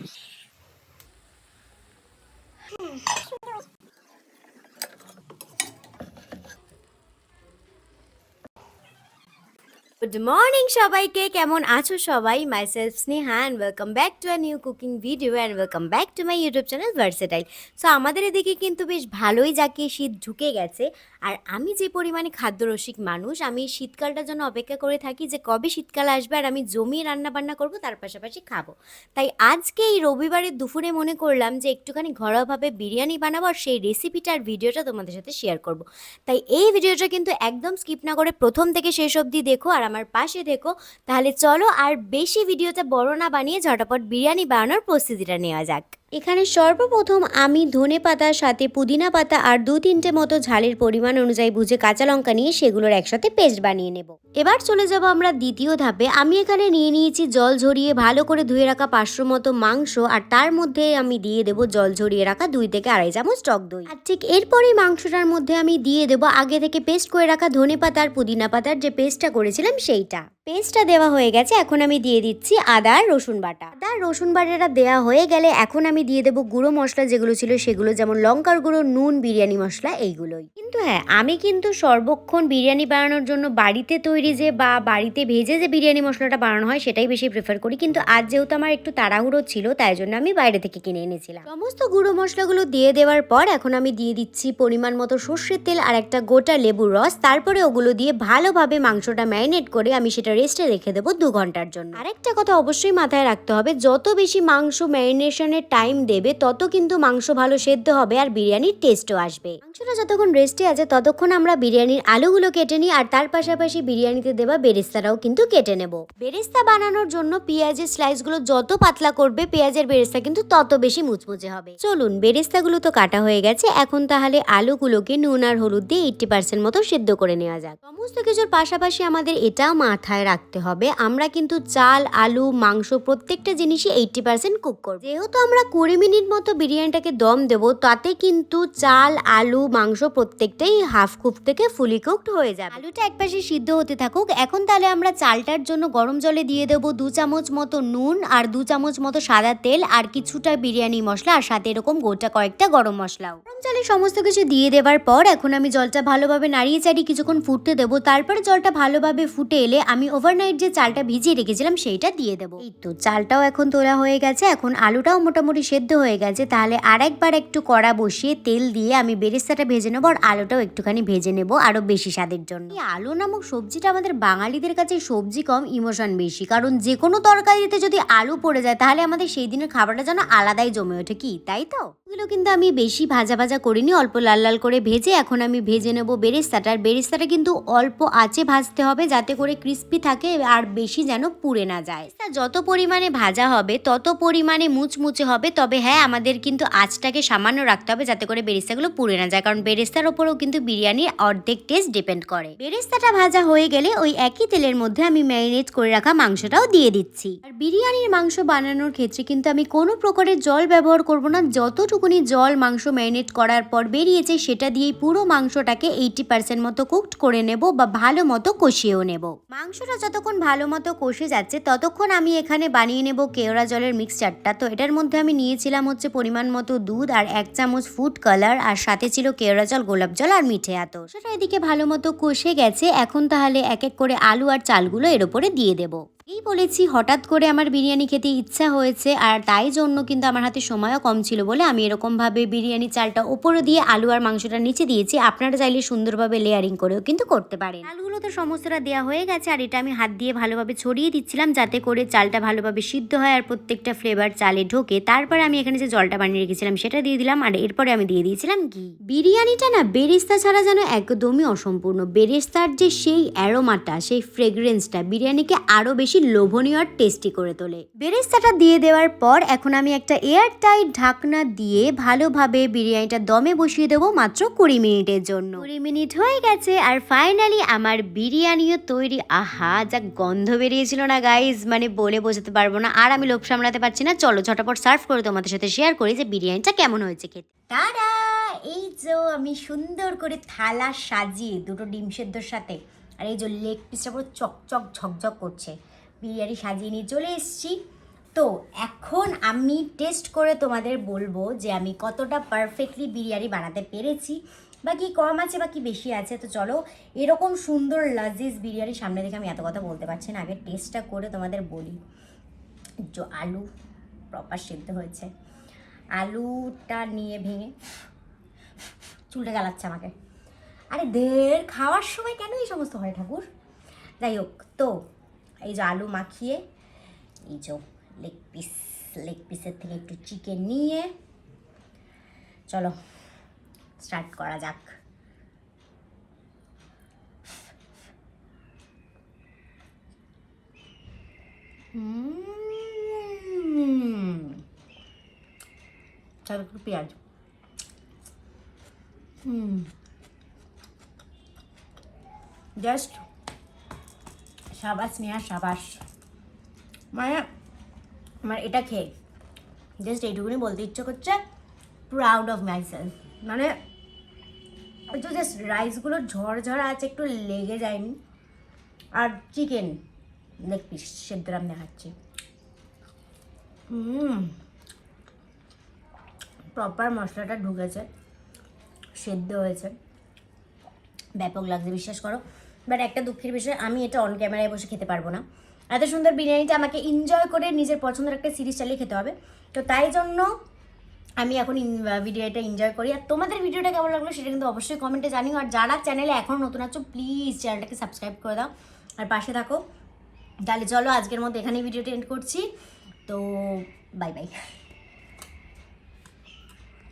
Good morning সবাইকে, কেমন আছো সবাই? My self Sneha and welcome back to a new cooking video and welcome back to my YouTube channel versatile. So আমাদের এদিকে কিন্তু বেশ ভালোই জাঁকিয়ে শীত ঢুকে গেছে। আর আমি যে পরিমাণে খাদ্যরসিক মানুষ, আমি শীতকালটার জন্য অপেক্ষা করে থাকি যে কবে শীতকাল আসবে আর আমি জমিয়ে রান্নাবান্না করবো, তার পাশাপাশি খাবো। তাই আজকে এই রবিবারের দুপুরে মনে করলাম যে একটুখানি ঘরোয়াভাবে বিরিয়ানি বানাবো আর সেই রেসিপিটার ভিডিওটা তোমাদের সাথে শেয়ার করব। তাই এই ভিডিওটা কিন্তু একদম স্কিপ না করে প্রথম থেকে শেষ অবধি দেখো আর আমার পাশে দেখো। তাহলে চলো আর বেশি ভিডিওটা বড় না বানিয়ে ঝটাপট বিরিয়ানি বানানোর প্রস্তুতিটা নেওয়া যাক। এখানে সর্বপ্রথম আমি ধনে পাতার সাথে পুদিনা পাতা আর 2-3টে মতো ঝালের পরিমাণ অনুযায়ী বুঝে কাঁচা লঙ্কা নিয়ে সেগুলোর একসাথে পেস্ট বানিয়ে নেব। এবার চলে যাব আমরা দ্বিতীয় ধাপে। আমি এখানে নিয়ে নিয়েছি জল ঝরিয়ে ভালো করে ধুয়ে রাখা 500 মতো মাংস, আর তার মধ্যে আমি দিয়ে দেব জল ঝরিয়ে রাখা 2 থেকে আড়াই চামচ টক দই। আর ঠিক এরপরেই মাংসটার মধ্যে আমি দিয়ে দেব আগে থেকে পেস্ট করে রাখা ধনে পাতা আর পুদিনা পাতার যে পেস্টটা করেছিলাম সেইটা। পেস্টটা দেওয়া হয়ে গেছে, এখন আমি দিয়ে দিচ্ছি আদা আর রসুন বাটা। আদা রসুন বাটাটা দেওয়া হয়ে গেলে এখন আমি দিয়ে দেবো গুঁড়ো মশলা যেগুলো ছিল সেগুলো, যেমন লঙ্কার গুঁড়ো, নুন, বিরিয়ানি মশলা, এইগুলোই। কিন্তু হ্যাঁ, আমি কিন্তু সর্বক্ষণ বিরিয়ানি বানানোর জন্য বাড়িতে তৈরি যে বা বাড়িতে ভেজে যে বিরিয়ানি মশলাটা বানানো হয় সেটাই বেশি প্রেফার করি। কিন্তু আজ যেহেতু আমার একটু তাড়াহুড়ো ছিল তাই জন্য আমি বাইরে থেকে কিনে এনেছিলাম। সমস্ত গুঁড়ো মশলাগুলো দিয়ে দেওয়ার পর এখন আমি দিয়ে দিচ্ছি পরিমাণ মতো সর্ষের তেল আর একটা গোটা লেবুর রস। তারপরে ওগুলো দিয়ে ভালোভাবে মাংসটা ম্যারিনেট করে আমি সেটা রেস্টে রেখে দেবো 2 ঘন্টার জন্য। আরেকটা কথা অবশ্যই মাথায় রাখতে হবে, যত বেশি মাংস ম্যারিনেশনের টাইম দেবে তত কিন্তু মাংস ভালো সেদ্ধ হবে আর বিরিয়ানির টেস্টও আসবে। মাংসটা যতক্ষণ রেস্টে আছে ততক্ষণ আমরা বিরিয়ানির আলুগুলো কেটে নিই, আর তার পাশাপাশি বিরিয়ানিতে দেওয়া বেরেস্তাটাও কিন্তু কেটে নেব। বেরেস্তা বানানোর জন্য পেঁয়াজের স্লাইসগুলো যত পাতলা করবে পেঁয়াজের বেরেস্তা কিন্তু তত বেশি মুচমুচে হবে। চলুন, বেরেস্তাগুলো তো কাটা হয়ে গেছে, এখন তাহলে আলুগুলোকে নুন আর হলুদ দিয়ে 80% মতো সেদ্ধ করে নেওয়া যাক। সমস্ত কিছুর পাশাপাশি আমাদের এটাও মাথায় রাখতে হবে, আমরা কিন্তু চাল, আলু, মাংস প্রত্যেকটা জিনিসই 80% কুক করব। যেহেতু আমরা 20 মিনিট মতো বিরিয়ানিটাকে দম দেবো, তাতে কিন্তু চাল, আলু, মাংস প্রত্যেকটাই হাফ কুক থেকে ফুলি কুকড হয়ে যাবে। আলুটা একপাশে সিদ্ধ হতে থাকুক। এখন তাহলে আমরা চালটার জন্য গরম জলে দিয়ে দেবো 2 চামচ মতো নুন আর 2 চামচ মতো সাদা তেল আর কিছুটা বিরিয়ানি মশলা আর সাথে এরকম গোটা কয়েকটা গরম মশলাও। গরম জলে সমস্ত কিছু দিয়ে দেওয়ার পর এখন আমি জলটা ভালোভাবে নাড়িয়ে চাড়িয়ে কিছুক্ষণ ফুটতে দেবো। তারপরে জলটা ভালোভাবে ফুটে এলে আমি ওভারনাইট যে চালটা ভিজিয়ে রেখেছিলাম সেইটা দিয়ে দেবো। এই তো চালটাও এখন তোলা হয়ে গেছে, এখন আলুটাও মোটামুটি সেদ্ধ হয়ে গেছে। তাহলে আরেকবার একটু কড়া বসিয়ে তেল দিয়ে আমি বেরেস্তাটা ভেজে নেবো আর আলুটাও একটুখানি ভেজে নেবো আরো বেশি স্বাদের জন্য। এই আলু নামক সবজিটা আমাদের বাঙালিদের কাছে সবজি কম, ইমোশন বেশি, কারণ যে কোনো তরকারিতে যদি আলু পড়ে যায় তাহলে আমাদের সেই দিনের খাবারটা যেন আলাদাই জমে ওঠে, কি তাই তো? এগুলো কিন্তু আমি বেশি ভাজা ভাজা করিনি, অল্প লাল লাল করে ভেজে এখন আমি ভেজে নেবো বেরেস্তাটা। আর বেরেস্তাটা কিন্তু অল্প আঁচে ভাজতে হবে যাতে করে ক্রিস্পি থাকে আর বেশি যেন পুড়ে না যায়। যত পরিমাণে ভাজা হবে তত পরিমাণে মুচমুচে হবে, তবে হ্যাঁ আমাদের কিন্তু আঁচটাকে সামান্য রাখতে হবে যাতে করে বেরেস্তাগুলো পুড়ে না যায়, কারণ বেরেস্তার ওপরেও কিন্তু বিরিয়ানির অর্ধেক টেস্ট ডিপেন্ড করে। বেরেস্তাটা ভাজা হয়ে গেলে ওই একই তেলের মধ্যে আমি ম্যারিনেট করে রাখা মাংসটাও দিয়ে দিচ্ছি। আর বিরিয়ানির মাংস বানানোর ক্ষেত্রে কিন্তু আমি কোনো প্রকারের জল ব্যবহার করব না, যতটুকুনি জল মাংস ম্যারিনেট করার পর বেরিয়েছে সেটা দিয়েই পুরো মাংসটাকে 80% মতো কুকড করে নেব বা ভালো মতো কষিয়েও নেব। মাংসটা যতক্ষণ ভালো মতো কষে যাচ্ছে ততক্ষণ আমি এখানে বানিয়ে নেব কেওড়া জলের মিক্সচারটা। তো এটার মধ্যে আমি নিয়েছিলাম হচ্ছে পরিমাণ মতো দুধ আর 1 চামচ ফুড কালার, আর সাথে ছিল কেওড়া জল, গোলাপ জল আর মিঠে আতর। সেটা এদিকে ভালো মতো কষে গেছে, এখন তাহলে এক এক করে আলু আর চালগুলো এর উপরে দিয়ে দেবো। এই বলেছি হঠাৎ করে আমার বিরিয়ানি খেতে ইচ্ছা হয়েছে, আর তাই জন্য কিন্তু আমার হাতে সময়ও কম ছিল বলে আমি এরকমভাবে বিরিয়ানি চালটা উপরে দিয়ে আলু আর মাংসটা নিচে দিয়েছি। আপনারা চাইলে সুন্দরভাবে লেয়ারিং করেও কিন্তু করতে পারেন। আলুগুলো তো সমস্তটা দেওয়া হয়ে গেছে, আর এটা আমি হাত দিয়ে ভালোভাবে ছড়িয়ে দিচ্ছিলাম যাতে করে চালটা ভালোভাবে সিদ্ধ হয় আর প্রত্যেকটা ফ্লেভার চালে ঢোকে। তারপরে আমি এখানে যে জলটা বানিয়ে রেখেছিলাম সেটা দিয়ে দিলাম, আর এরপরে আমি দিয়ে দিয়েছিলাম ঘি। বিরিয়ানিটা না বেরেস্তা ছাড়া যেন একদমই অসম্পূর্ণ। বেরেস্তার যে সেই অ্যারোমাটা, সেই ফ্রেগ্রেন্সটা বিরিয়ানিকে আরো বেশি লোভনীয় আর টেস্টি করে তোলে। বেরেস্তাটা দিয়ে দেওয়ার পর এখন আমি একটা এয়ার টাইট ঢাকনা দিয়ে ভালোভাবে বিরিয়ানিটা দমে বসিয়ে দেবো মাত্র 20 মিনিটের জন্য। 20 মিনিট হয়ে গেছে আর ফাইনালি আমার বিরিয়ানিও তৈরি। আহা, যা গন্ধ বেরিয়েছিল না গাইজ, মানে বলে বোঝাতে পারবো না। আর আমি লোভ সামলাতে পারছি না, চলো ঝটাপট সার্ভ করে তোমাদের সাথে শেয়ার করি যে বিরিয়ানিটা কেমন হয়েছে খেতে। টাডা! এই যে আমি সুন্দর করে থালা সাজিয়ে দুটো ডিম সেদ্ধর সাথে, আর এই যে লেগ পিসটা পুরো চকচক ঝকঝক করছে, বিরিয়ানি সাজিয়ে নিয়ে চলে এসেছি। তো এখন আমি টেস্ট করে তোমাদের বলবো যে আমি কতটা পারফেক্টলি বিরিয়ানি বানাতে পেরেছি, বা কি কম আছে বা কি বেশি আছে। তো চলো, এরকম সুন্দর লাজিজ বিরিয়ানি সামনে দেখে আমি এত কথা বলতে পারছি না, আগে টেস্টটা করে তোমাদের বলি। যে আলু প্রপার সিদ্ধ হয়েছে, আলুটা নিয়ে ভেঙে, চুলটা জ্বালাচ্ছে আমাকে, আরে খাওয়ার সময় কেন এই সমস্ত হয় ঠাকুর। যাই হোক, তো এই যে আলু মাখিয়ে, এই যে লেগ পিসের থেকে একটু চিকেন নিয়ে চলো স্টার্ট করা যাক। চলো একটু পেঁয়াজ, জাস্ট সাবাস নেওয়া সাবাস, মানে আমার এটা খেয়ে জাস্ট এইটুকুনি বলতে ইচ্ছে করছে, প্রাউড অফ মাই সেলফ। মানে একটু জাস্ট রাইসগুলো ঝরঝরা আছে, একটু লেগে যায়নি, আর চিকেন লেগ পিস সেদ্ধ আমি দেখাচ্ছি। প্রপার মশলাটা ঢুকেছে, সেদ্ধ হয়েছে, ব্যাপক লাগছে বিশ্বাস করো। বাট একটা দুঃখের বিষয়, আমি এটা অন ক্যামেরায় বসে খেতে পারবো না। এত সুন্দর বিরিয়ানিটা আমাকে এনজয় করে নিজের পছন্দের একটা সিরিজ চালিয়ে খেতে হবে। তো তাই জন্য আমি এখন ভিডিওটা এনজয় করি। আর তোমাদের ভিডিওটা কেমন লাগলো সেটা কিন্তু অবশ্যই কমেন্টে জানিও। আর যারা চ্যানেলে এখনও নতুন আছো প্লিজ চ্যানেলটাকে সাবস্ক্রাইব করে দাও আর পাশে থাকো। তাহলে চলো আজকের মতো এখানেই ভিডিওটা এন্ড করছি। তো বাই বাই।